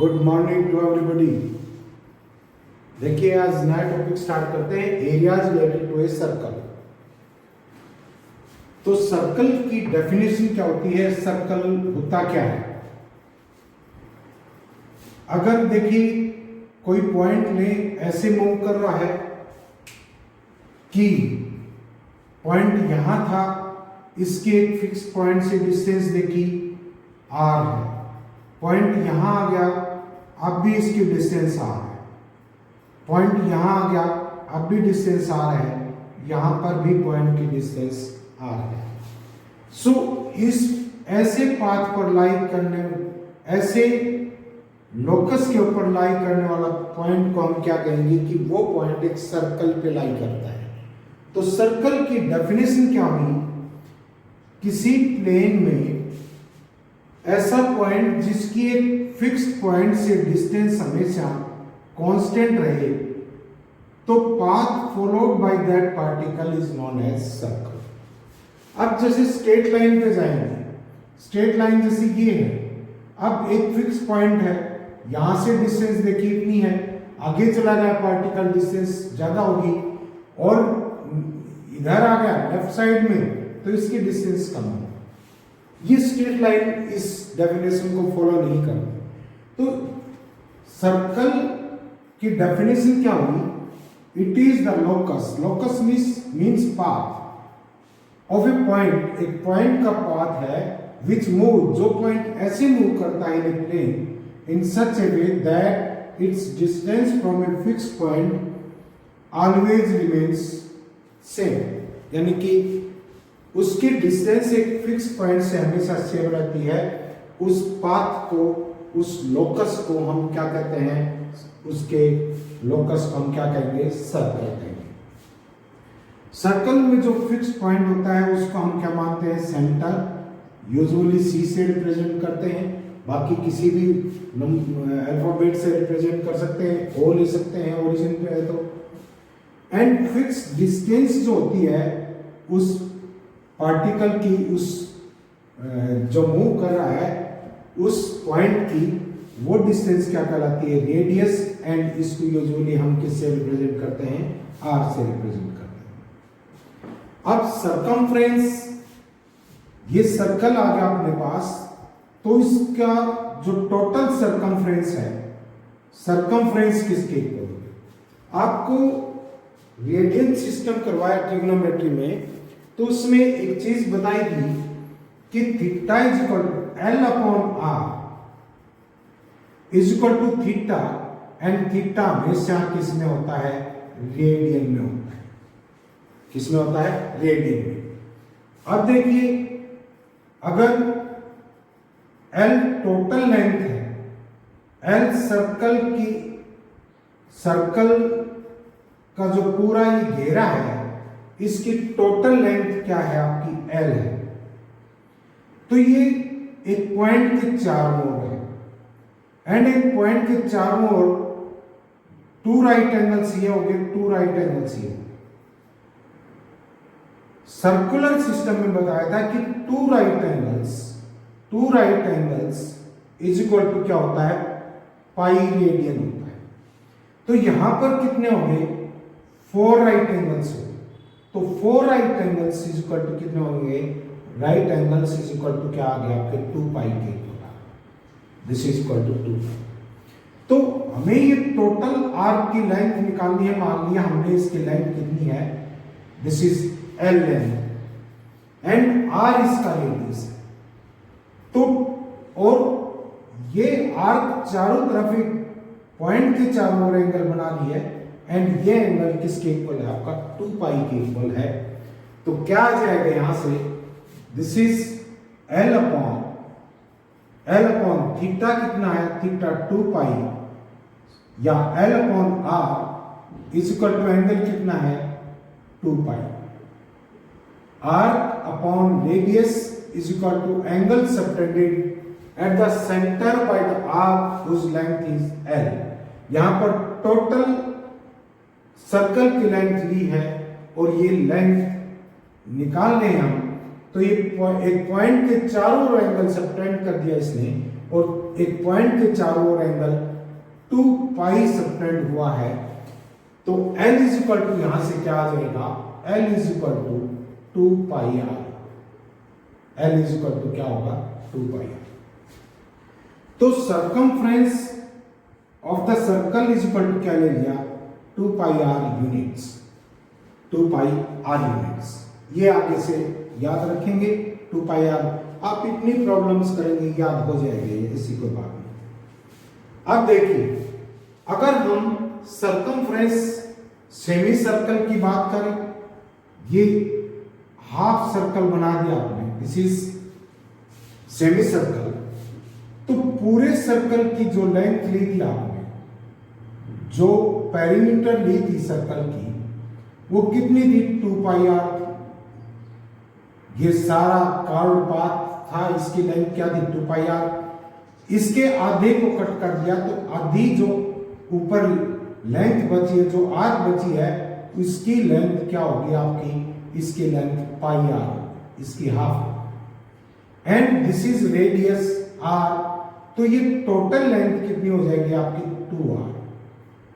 Good morning to everybody. देखिए आज नया टॉपिक स्टार्ट करते हैं, areas related to a circle. तो सर्कल की डेफिनेशन क्या होती है, सर्कल होता क्या है। अगर देखिए कोई पॉइंट में ऐसे मूव कर रहा है कि पॉइंट यहां था, इसके एक फिक्स पॉइंट से डिस्टेंस देखी आर है, पॉइंट यहां आ गया, अब भी इसकी डिस्टेंस आर है, पॉइंट यहां आ गया, अब भी डिस्टेंस आर है, यहां पर भी पॉइंट की डिस्टेंस आर है। सो इस ऐसे पाथ पर लाई करने, ऐसे लोकस के ऊपर लाई करने वाला पॉइंट को हम क्या कहेंगे कि वो पॉइंट एक सर्कल पे लाई करता है। तो सर्कल की डेफिनेशन क्या हुई, किसी प्लेन में ऐसा पॉइंट जिसकी एक फिक्स्ड पॉइंट से डिस्टेंस हमेशा कांस्टेंट रहे, तो path followed by that particle is known as circle. अब जैसे स्ट्रेट लाइन पे जाएंगे, स्ट्रेट लाइन जैसे ये है, अब एक फिक्स पॉइंट है, यहां से डिस्टेंस देखिए इतनी है, आगे चला गया पार्टिकल, डिस्टेंस ज्यादा होगी, और इधर आ गया लेफ्ट साइड में तो इसकी डिस्टेंस कम है। ये स्ट्रेट लाइन इस डेफिनेशन को फॉलो नहीं करती। तो सर्कल की डेफिनेशन क्या हुई, it is the locus, locus means path of a point, एक पॉइंट का पाथ है विच मूव, जो पॉइंट ऐसे मूव करता है in a plane in such a way that its distance from a fix point always remains same, यानी कि उसकी डिस्टेंस एक फिक्स पॉइंट से हमेशा सेम रहती है। उस पाथ को, उस लोकस को हम क्या कहते हैं, उसके लोकस को हम क्या कहेंगे, सर्कल कहेंगे। सर्कल में जो फिक्स पॉइंट होता है उसको हम क्या मानते हैं, सेंटर, यूजुअली सी से रिप्रेजेंट करते हैं, बाकी किसी भी अल्फाबेट से रिप्रेजेंट कर सकते हैं, ओ ले सकते हैं ओरिजिन पे है तो। एंड फिक्स डिस्टेंस जो होती है उस पार्टिकल की, उस जो मूव कर रहा है उस पॉइंट की, वो डिस्टेंस क्या कहलाती है, रेडियस, एंड इसको यूजुअली हम किससे रिप्रेजेंट करते हैं, आर से रिप्रेजेंट करते हैं। अब सरकमफ्रेंस, ये सर्कल आ गया अपने पास, तो इसका जो टोटल सरकमफ्रेंस है, सरकमफ्रेंस किसके इक्वल है। आपको रेडियन सिस्टम करवाया ट्रिग्नोमेट्री में, तो उसमें एक चीज बताई थी कि theta is equal to L upon R is equal to theta, and theta हमेशा किस में होता है, रेडियन में होता है। किस में होता है, रेडियन में। अब देखिए अगर एल टोटल लेंथ है, एल सर्कल की, सर्कल का जो पूरा ये घेरा है, इसकी टोटल लेंथ क्या है आपकी, एल है। तो ये एक पॉइंट के चारों ओर है, एंड एक पॉइंट के चारों ओर टू राइट एंगल्स ये हो गए, टू राइट एंगल्स ये। सर्कुलर सिस्टम में बताया था कि two right angles is equal to क्या होता है, पाई रेडियन होता है। तो यहां पर कितने हो गए, फोर राइट एंगल्स हो गए। तो four right angles is equal to कितने होंगे, right angles is equal to क्या आ गया आपके, 2 पाई के equal, this is equal to 2। तो हमें ये टोटल आर्क की लेंथ निकालनी है। मान लिया हमने इसकी लेंथ कितनी है, this is L length, and R इसका रेडियस है। तो और ये आर्क चारों तरफ एक पॉइंट के चारों ओर एंगल बना रही है, एंड ये एंगल किसके इक्वल है आपका, 2 पाई के इक्वल है। तो क्या आ जाएगा यहां से, this is L upon theta कितना है, थीटा 2 पाई, या L upon R is equal to angle कितना है, 2 pi. Arc upon radius is equal to angle subtended at the centre by the arc whose length is L. यहां पर total circle की length ली है, और ये लेंथ निकाल लें हम, तो ये एक पॉइंट के चारों ओर एंगल सबटेंड कर दिया इसने, और एक पॉइंट के चारों ओर एंगल 2 पाई सबटेंड हुआ है। तो L इज इक्वल टू यहां से क्या आ जाएगा, L is equal to 2 pi R. L is equal to क्या होगा, 2 पाई आर। तो circumference of the circle is equal to क्या ले लिया, 2 pi R units, 2 pi R units. ये आगे से याद रखेंगे 2 पाई आर। आप इतनी प्रॉब्लम्स करेंगे याद हो जाएंगे, इसी को बात में। अब देखिए, अगर हम सरकमफ्रेंस सेमी सर्कल की बात करें, ये हाफ सर्कल बना दिया आपने, दिस इज सेमी सर्कल। तो पूरे सर्कल की जो लेंथ ली थी आपने, जो पेरीमीटर ली थी सर्कल की, वो कितनी थी, 2 पाई आर। ये सारा कर्व पाथ था, इसकी लेंथ क्या थी, 2 पाई आर। इसके आधे को कट कर दिया तो आधी जो ऊपर लेंथ बची है, जो आर्क बची है, उसकी लेंथ क्या होगी आपकी, इसकी लेंथ पाई आर, इसकी half. And this is radius R, तो ये टोटल लेंथ कितनी हो जाएगी आपकी, 2 आर,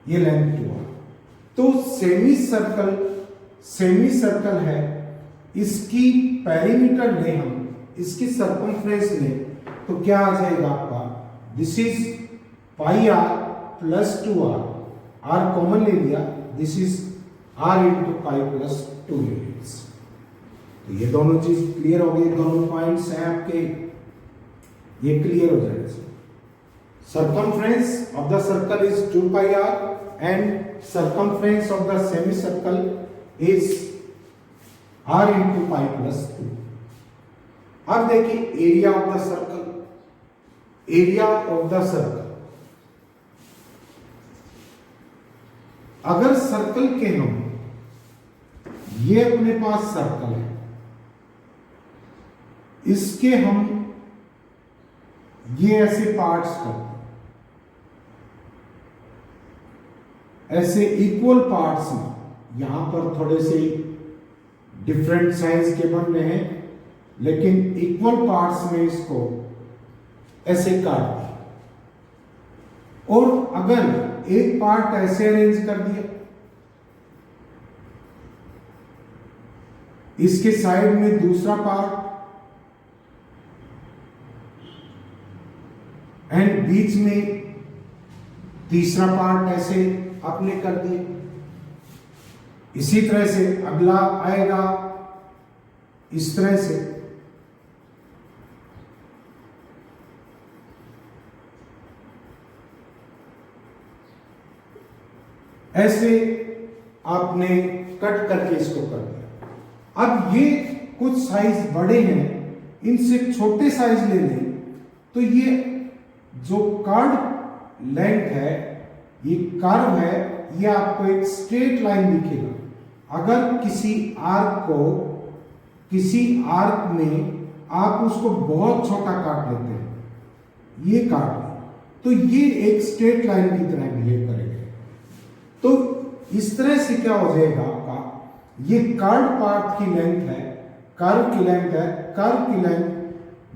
ये लेंथ 2 आर। तो सेमी सर्कल है, इसकी पेरीमीटर ले हम, इसकी सरकमफ्रेंस ले, तो क्या आ जाएगा आपका, this is pi R plus 2 R, R common ले लिया, this is R into pi plus 2 units. तो ये दोनों चीज क्लियर हो गई, दोनों पॉइंट्स हैं आपके, ये क्लियर हो जाएगा। Circumference of the circle is 2 pi r and circumference of the semicircle is r into pi plus 2. अब देखिए area of the circle, area of the circle, अगर सर्कल के हम, ये अपने पास सर्कल है, इसके हम ये ऐसे पार्ट्स करते हैं, ऐसे इक्वल पार्ट्स में, यहां पर थोड़े से डिफरेंट साइज के बन रहे हैं, लेकिन इक्वल पार्ट्स में इसको ऐसे काट दिया। और अगर एक पार्ट ऐसे अरेंज कर दिया, इसके साइड में दूसरा पार्ट, एंड बीच में तीसरा पार्ट ऐसे आपने कर दिया, इसी तरह से अगला आएगा इस तरह से, ऐसे आपने कट करके इसको कर दिया। अब ये कुछ साइज बड़े हैं, इनसे छोटे साइज ले लें, तो ये जो कर्व लेंथ है, ये कर्व है, ये आपको एक स्ट्रेट लाइन दिखेगा। अगर किसी आर्क में आप उसको बहुत छोटा काट लेते हैं, ये काट लें, तो ये एक स्ट्रेट लाइन की तरह बिहेव करेगा। तो इस तरह से क्या हो जाएगा आपका, ये कर्व पार्ट की लेंथ है, कर्व की लेंथ है, कर्व की लेंथ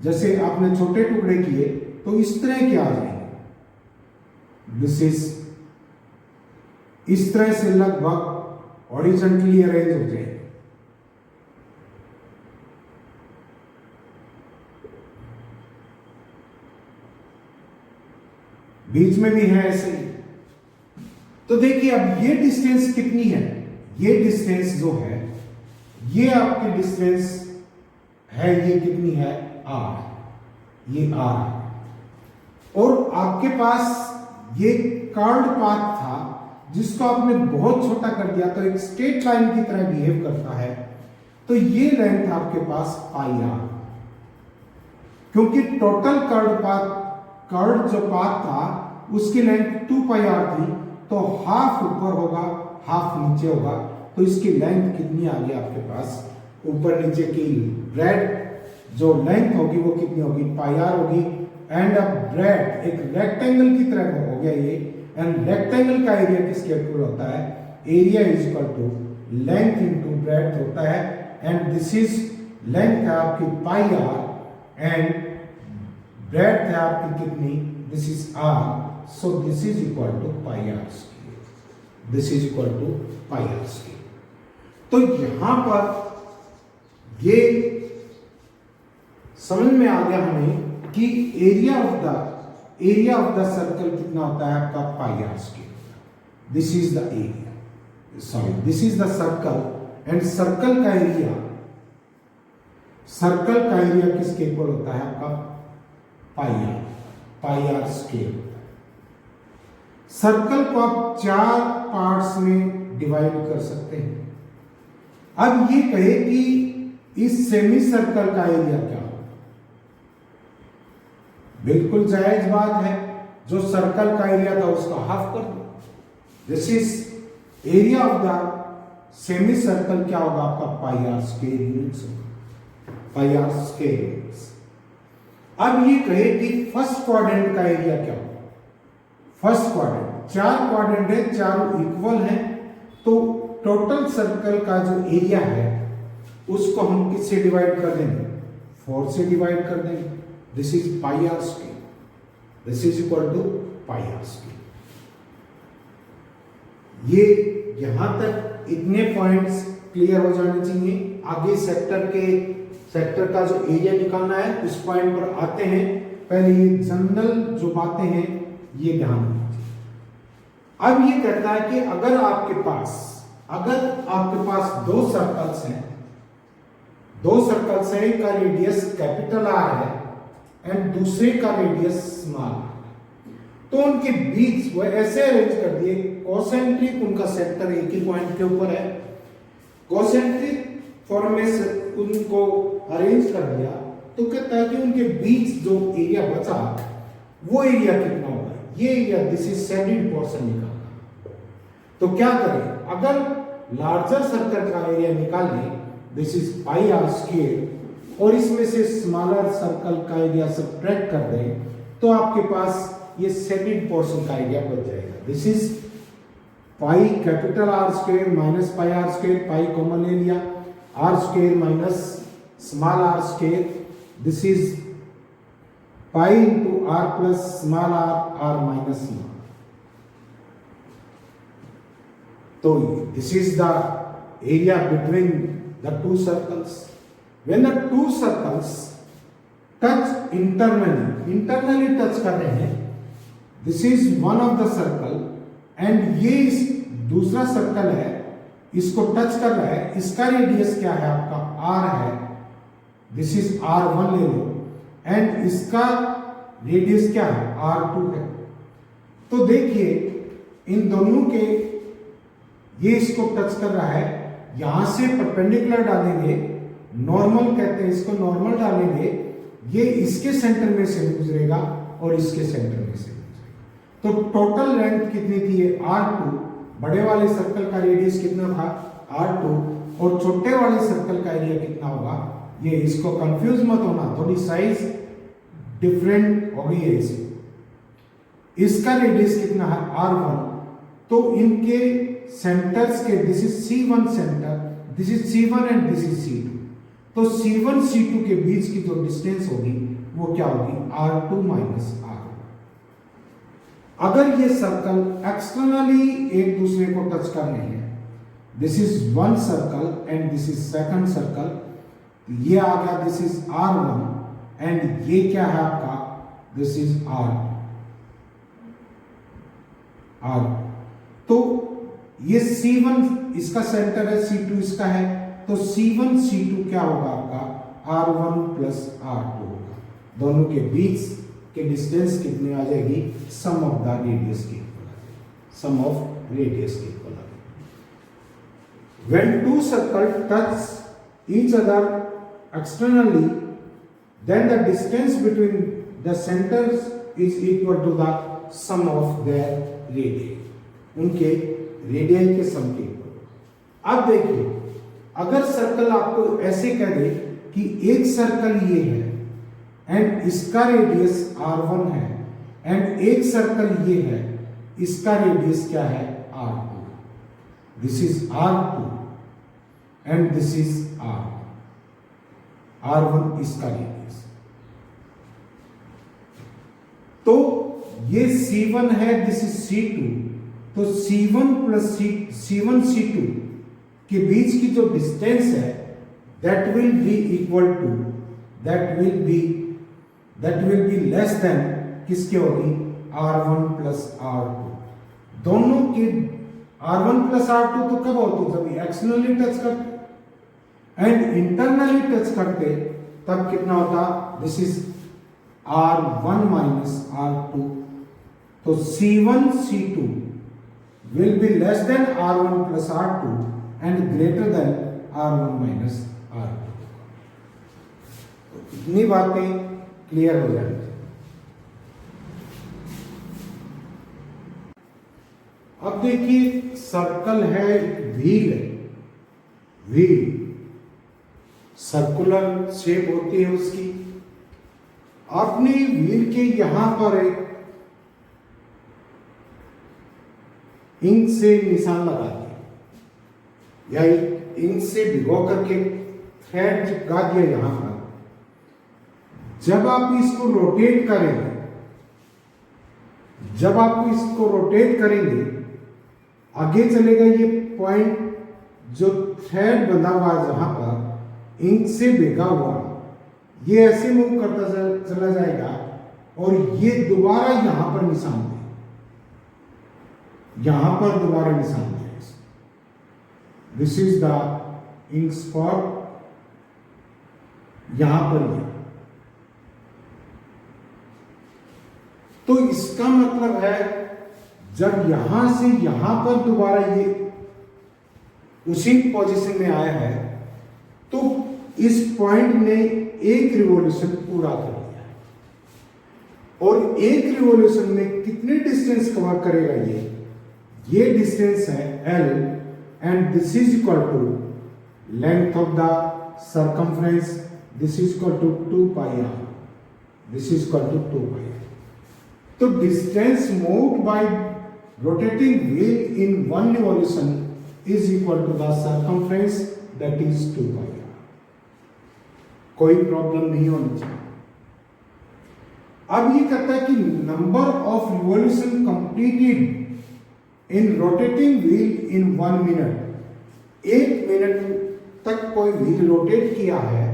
जैसे आपने छोटे टुकड़े किए तो इस तरह के आ जाएंगे, दिस इज इस तरह से लगभग हॉरिजॉन्टली अरेंज हो जाएंगे। बीच में भी है ऐसे ही। तो देखिए अब ये डिस्टेंस कितनी है, ये डिस्टेंस जो है, ये आपकी डिस्टेंस है, ये कितनी है, r, ये r है। और आपके पास ये कर्व्ड पाथ था जिसको आपने बहुत छोटा कर दिया, तो एक स्ट्रेट लाइन की तरह बिहेव करता है। तो ये लेंथ आपके पास पाई r, क्योंकि टोटल कर्व्ड जो पाथ था उसकी लेंथ 2 पाई r थी, तो हाफ ऊपर होगा हाफ नीचे होगा, तो इसकी लेंथ कितनी आ गई आपके पास, ऊपर नीचे की ब्रेड जो लेंथ होगी वो कितनी होगी, पाई r होगी। एंड अब ब्रेड एक रेक्टेंगल की तरह हो गया ये, एंड रेक्टेंगल का एरिया किसके इक्वल होता है, area is equal to length into bread होता है, एंड दिस इज लेंथ है आपकी पाई आर एंड ब्रेड्थ है आपकी कितनी, this is R, so this is equal to pi R square, this is equal to pi R square. तो यहां पर ये समझ में आ गया हमें कि एरिया ऑफ द सर्कल कितना होता है आपका, pi R square. This is the area, sorry this is the circle and circle का एरिया किसके इक्वल होता है आपका, पाई आर स्क्वायर। सर्कल को आप 4 पार्ट्स में डिवाइड कर सकते हैं। अब ये कहे कि इस सेमी सर्कल का एरिया क्या हो, बिल्कुल जायज बात है, जो सर्कल का एरिया था उसका हाफ कर दो। This is area of the semi circle, क्या होगा आपका, पाई आर स्क्वायर यूनिट्स होगा, पाई आर स्क्वायर यूनिट्स। अब ये कहे कि फर्स्ट क्वाड्रेंट का एरिया क्या होगा, फर्स्ट क्वाड्रेंट, 4 क्वाड्रेंट है, चारों इक्वल हैं, तो टोटल सर्कल का जो एरिया है उसको हम किससे डिवाइड कर देंगे, 4 से डिवाइड कर देंगे। This is pi R square, this is equal to pi R square. ये यहां तक इतने पॉइंट्स क्लियर हो जाने चाहिए। आगे सेक्टर का जो एरिया निकालना है उस पॉइंट पर आते हैं। पहले ये जनरल जो बातें हैं ये ध्यान दीजिए। अब ये कहता है कि अगर आपके पास दो सर्कल्स हैं, एक का रेडियस कैपिटल आर है एंड दूसरे का रेडियस स्मॉल आर, तो उनके बीच वो ऐसे अरेंज कर दिए, कॉसेंट्रिक उनका सेक्टर एक ही पॉइंट के ऊपर है, कॉसेंट्रिक फॉर्म में उनको अरेंज कर दिया, तो कहता है कि उनके बीच जो एरिया बचा वो एरिया कितना होगा, ये area, this is shaded portion निकालना। तो क्या करें, अगर लार्जर सर्कल का एरिया निकालें, this is pi R square, और इसमें से स्मॉलर सर्कल का एरिया सब्ट्रैक्ट कर दें, तो आपके पास ये शेडेड पोर्शन का एरिया बच जाएगा। This is pi capital R square minus pi R square, pi common ले लिया, R square minus small R square, this is pi into R plus small R minus small. तो this is the area between the two circles. When the two circles touch internally touch कर रहे हैं, this is one of the circle and ये इस दूसरा circle है, इसको touch कर रहा है, इसका रेडियस क्या है आपका, r है, this is r1 ले लो, एंड इसका रेडियस क्या है, r2 है। तो देखिए इन दोनों के, ये इसको टच कर रहा है, यहां से परपेंडिकुलर डालेंगे, नॉर्मल कहते हैं इसको, नॉर्मल डालेंगे, ये इसके सेंटर में से गुजरेगा और इसके सेंटर में से गुजरेगा। तो टोटल लेंथ कितनी थी, r2, बड़े वाले सर्कल का रेडियस कितना था, r2, और छोटे वाले सर्कल का एरिया कितना होगा, ये, इसको कंफ्यूज मत होना, थोड़ी साइज डिफरेंट हो गई है इसकी। इसका रेडियस कितना है, r1, तो इनके सेंटर्स के, this is C1 centre, this is C1 and this is C2, तो C1 C2 के बीच की जो डिस्टेंस होगी वो क्या होगी, R2 माइनस R। अगर ये सर्कल एक्सटर्नली एक दूसरे को टच कर रहे हैं, this is one circle and this is second circle, ये आ गया, दिस इज R1 एंड ये क्या है आपका, दिस इज R2। तो ये C1 इसका सेंटर है, C2 इसका है, तो C1 C2 क्या होगा आपका, R1 प्लस R2 होगा। दोनों के बीच के डिस्टेंस कितनी आ जाएगी, सम ऑफ द रेडियस के इक्वल आ जाएगी, सम ऑफ रेडियस के इक्वल आ जाएगी। When two circle touch each other externally, then the distance between the centres is equal to the sum of their radius, उनके रेडियस के sum के equal. अब देखिए, अगर सर्कल आपको ऐसे कह दे कि एक सर्कल ये है एंड इसका रेडियस R1 है, एंड एक सर्कल ये है, इसका रेडियस क्या है, R2, this is R2 and this is R1। R1 इसका रेडियस। तो ये C1 है, दिस इज C2, तो C1 प्लस C1 C2 के बीच की जो डिस्टेंस है that will be equal to that will be less than किसके होगी, R1 प्लस R2। दोनों की R1 प्लस R2 तो कब होती, जब एक्सटर्नली टच करते एंड इंटरनली टच करते तब कितना होता, this is R1 minus R2। तो C1 C2 will be less than R1 plus R2 and greater than R1 minus R2। तो इतनी बातें क्लियर हो जाएंगी। अब देखिए सर्कल है, व्हील है, व्हील सर्कुलर शेप होती है उसकी। आपने व्हील के यहां पर एक इंक से निशान लगा दिया या इंक से भिगो करके थ्रेड चिपका दिया यहां पर। जब आप इसको रोटेट करेंगे, जब आप इसको रोटेट करेंगे आगे चलेगा, ये पॉइंट जो थ्रेड बंधा हुआ है जहां पर इंक से भिगा हुआ, ये ऐसे मूव करता चला जाएगा और ये दोबारा यहां पर निशान दे, यहां पर दोबारा निशान दे। This is the ink spot, यहां पर ये। तो इसका मतलब है जब यहां से यहां पर दोबारा ये उसी पोजीशन में आया है तो इस पॉइंट ने एक रिवॉल्यूशन पूरा कर दिया है। और एक रिवॉल्यूशन में कितने डिस्टेंस कवर करेगा ये डिस्टेंस है L and this is equal to length of the circumference, this is equal to 2 pi r, this is equal to 2 pi r। तो distance moved by rotating wheel in one revolution is equal to the circumference that is 2 pi r। कोई problem नहीं होनी चाहिए। अब ये कहता है कि number of revolution completed in rotating wheel in 1 minute, 1 minute तक कोई व्हील रोटेट किया है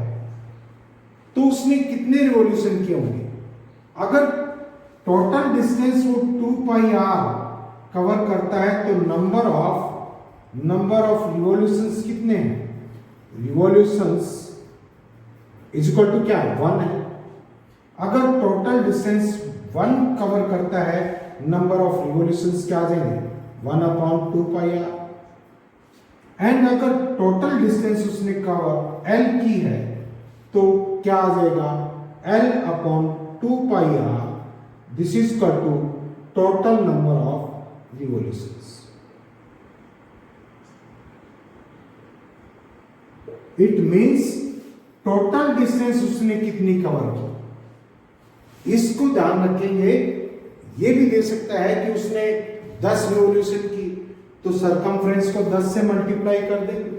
तो उसने कितने रिवॉल्यूशन किए होंगे। अगर टोटल डिस्टेंस वो 2 पाई r कवर करता है तो नंबर ऑफ रिवॉल्यूशंस कितने हैं, रिवॉल्यूशंस इज इक्वल टू क्या, 1 है। अगर टोटल डिस्टेंस 1 कवर करता है, नंबर ऑफ रिवॉल्यूशंस क्या आ जाएंगे, 1/2 पाई r। एंड अगर टोटल डिस्टेंस उसने कवर L की है तो क्या आ जाएगा, L/2 pi r, this is equal to total number of revolutions. It means total distance उसने कितनी कवर की। इसको ध्यान रखेंगे। ये भी दे सकता है कि उसने 10 रिवॉल्यूशन की तो सरकमफ्रेंस को 10 से मल्टीप्लाई कर देंगे।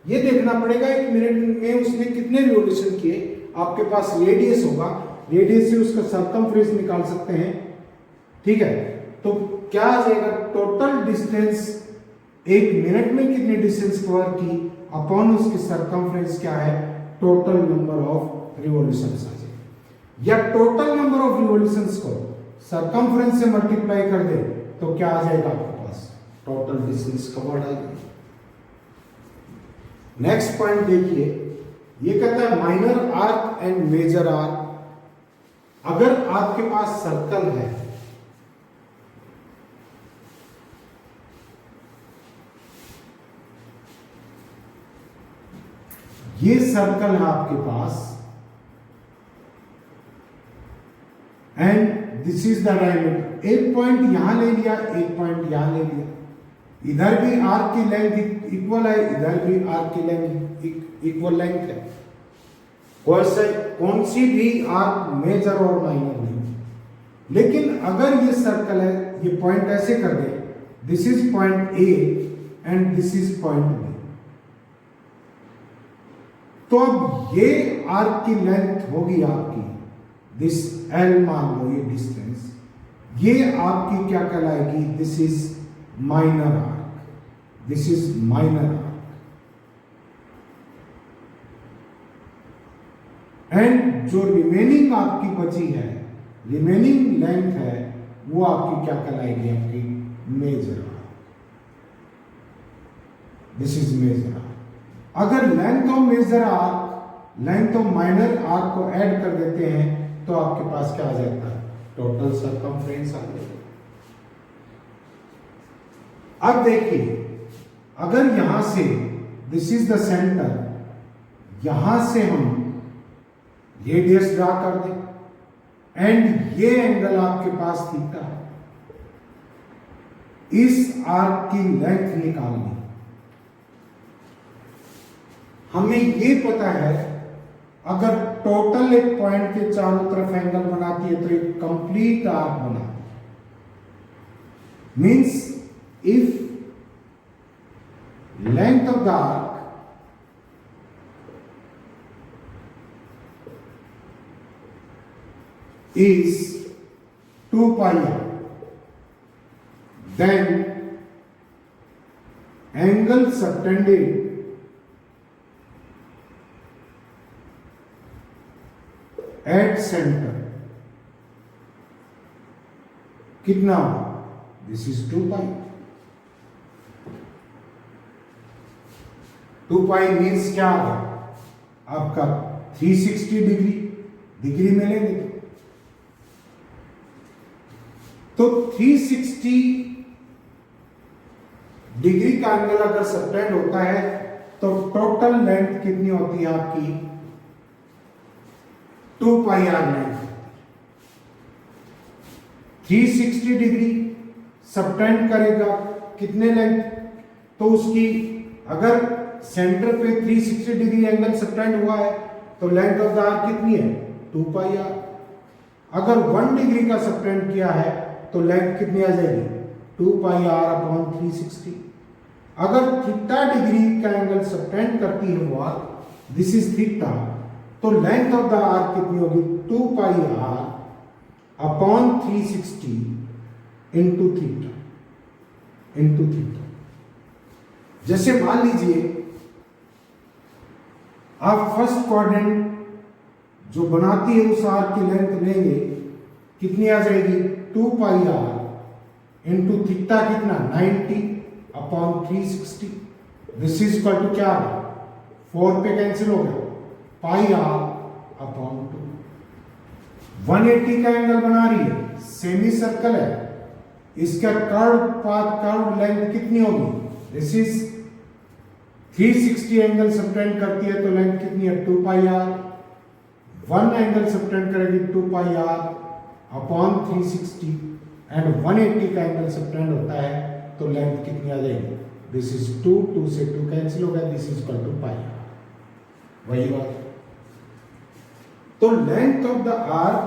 ये देखना पड़ेगा 1 मिनट में उसने कितने रिवॉल्यूशन किए। आपके पास रेडियस होगा, रेडियस से उसका सरकमफ्रेंस निकाल सकते हैं, ठीक है। तो क्या आ जाएगा, टोटल डिस्टेंस 1 मिनट में कितने डिस्टेंस कवर की अपॉन उसकी सरकमफ्रेंस क्या है, टोटल नंबर ऑफ रिवॉल्यूशंस आ जाए। या टोटल नंबर ऑफ रिवॉल्यूशंस को सरकमफ्रेंस से मल्टीप्लाई कर दे तो क्या आ जाएगा आपके पास, टोटल डिस्टेंस कवर्ड आ जाएगा। नेक्स्ट पॉइंट देखिए, ये कहता है minor arc and major arc. अगर आपके पास सर्कल है, ये सर्कल है आपके पास and this is the diameter. एक पॉइंट यहां ले लिया, एक पॉइंट यहां ले लिया। इधर भी आर्क की लेंथ इक्वल है, इधर भी आर्क की लेंथ इक्वल लेंथ है। कौन सी भी आर्क मेजर और माइनर नहीं। लेकिन अगर ये सर्कल है, ये पॉइंट ऐसे कर दे, this is point A and this is point B. तो अब ये आर्क की लेंथ होगी आपकी, दिस एल मान लो ये डिस्टेंस, ये आपकी क्या कहलाएगी, this is minor arc, this is minor arc. And जो रिमेनिंग आपकी बची है, रिमेनिंग लेंथ है, वो आपकी क्या कहलाएगी, आपकी major arc, this is major arc. अगर length of major arc length of minor arc को ऐड कर देते हैं तो आपके पास क्या आ जाता है, टोटल सरकमफ्रेंस आ जाएगा। अब देखिए, अगर यहां से दिस इज द सेंटर, यहां से हम रेडियस ड्रा कर दें एंड ये एंगल आपके पास थीटा है, इस आर्क की लेंथ निकालनी। हमें ये पता है अगर टोटल एक पॉइंट के चारों तरफ एंगल बनाती है तो एक कंप्लीट आर्क बनाती है। Means if length of the arc is 2 pi r, then angle subtended at center कितना, this is 2 pi। 2 pi means क्या आ गया आपका 360 डिग्री में लेंगे तो 360 डिग्री का एंगल अगर सबटेंड होता है तो टोटल लेंथ कितनी होती है आपकी, 2 pi r length. 360 degree subtend करेगा कितने लेंथ, तो उसकी अगर सेंटर पे 360 डिग्री एंगल सबटेंड हुआ है तो लेंथ ऑफ द आर्क कितनी है, 2 pi r। अगर 1 डिग्री का सबटेंड किया है तो लेंथ कितनी आ जाएगी, 2 pi r अपॉन 360। अगर थीटा डिग्री का एंगल सबटेंड करती है वो आर्क, दिस इज थीटा, तो लेंथ ऑफ द आर्क कितनी होगी, 2 pi r upon 360 into theta, into theta. जैसे मान लीजिए आप फर्स्ट क्वाड्रेंट जो बनाती है उस आर्क की लेंथ लेंगे, कितनी आ जाएगी, 2 pi r इंटू थीटा कितना, 90 upon 360। This is equal to क्या, 4 पे कैंसिल हो गया, pi r अपॉन 2। 180 का एंगल बना रही है, सेमी सर्कल है, इसका कर्व पाथ, कर्व लेंथ कितनी होगी, दिस इज 360 एंगल सबटेंड करती है तो लेंथ कितनी है, 2 pi r। 1 एंगल सबटेंड करेगी 2 pi r अपॉन 360 एंड 180 का एंगल सबटेंड होता है तो लेंथ कितनी आ जाएगी, दिस इज 2 से 2 कैंसिल हो गया, this is equal to pi r। वही बात, तो length of the arc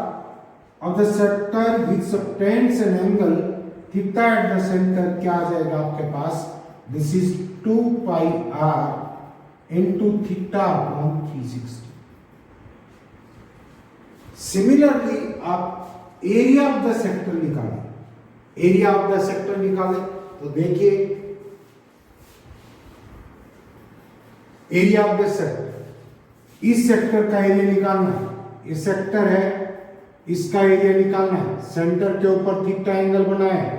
of the sector which subtends an angle theta at the centre क्या आ जाएगा आपके पास, this is 2 pi r into theta upon 360। Similarly आप एरिया ऑफ द सेक्टर निकालें, एरिया ऑफ द सेक्टर निकालें तो देखिए एरिया ऑफ द सेक्टर, इस सेक्टर का एरिया निकालना है, इस सेक्टर है इसका एरिया निकालना है, सेंटर के ऊपर थीटा एंगल बनाया है।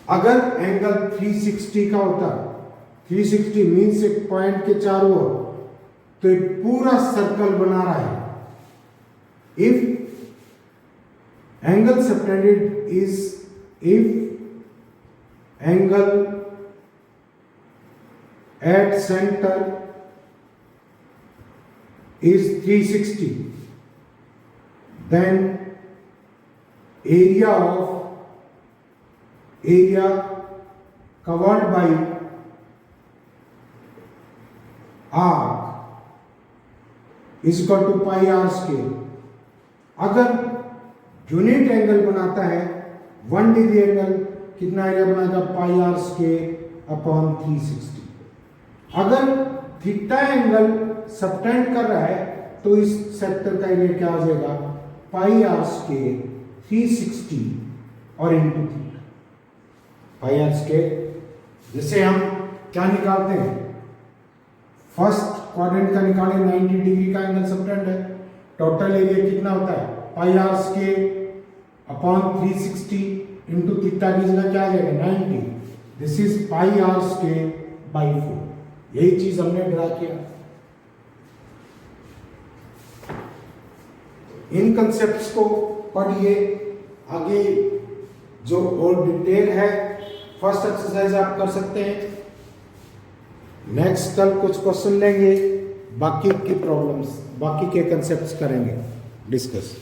अगर एंगल 360 का होता, 360 मीन्स एक पॉइंट के चारों ओर, तो एक पूरा सर्कल बना रहा है। If angle subtended is, if angle at center is 360, then area covered by arc is equal to pi r square। अगर यूनिट एंगल बनाता है 1 डिग्री एंगल, कितना एरिया बनाएगा, pi r स्क्वायर अपॉन 360। अगर थीटा एंगल सबटेंड कर रहा है तो इस सेक्टर का एरिया क्या हो जाएगा, पाई आर स्क्वायर 360 और into theta pi R square. जैसे हम क्या निकालते हैं, फर्स्ट क्वाड्रेंट का निकाले 90 डिग्री का एंगल सबटेंड है, टोटल एरिया कितना होता है pi R square upon 360 into theta की जगह क्या आ जाएगा 90, this is pi R square by 4। यही चीज हमने ड्रा किया। इन कंसेप्ट्स को पढ़िए, आगे जो और डिटेल है फर्स्ट एक्सरसाइज आप कर सकते हैं। नेक्स्ट कल कुछ क्वेश्चन लेंगे, बाकी की प्रॉब्लम्स बाकी के कंसेप्ट्स करेंगे डिस्कस।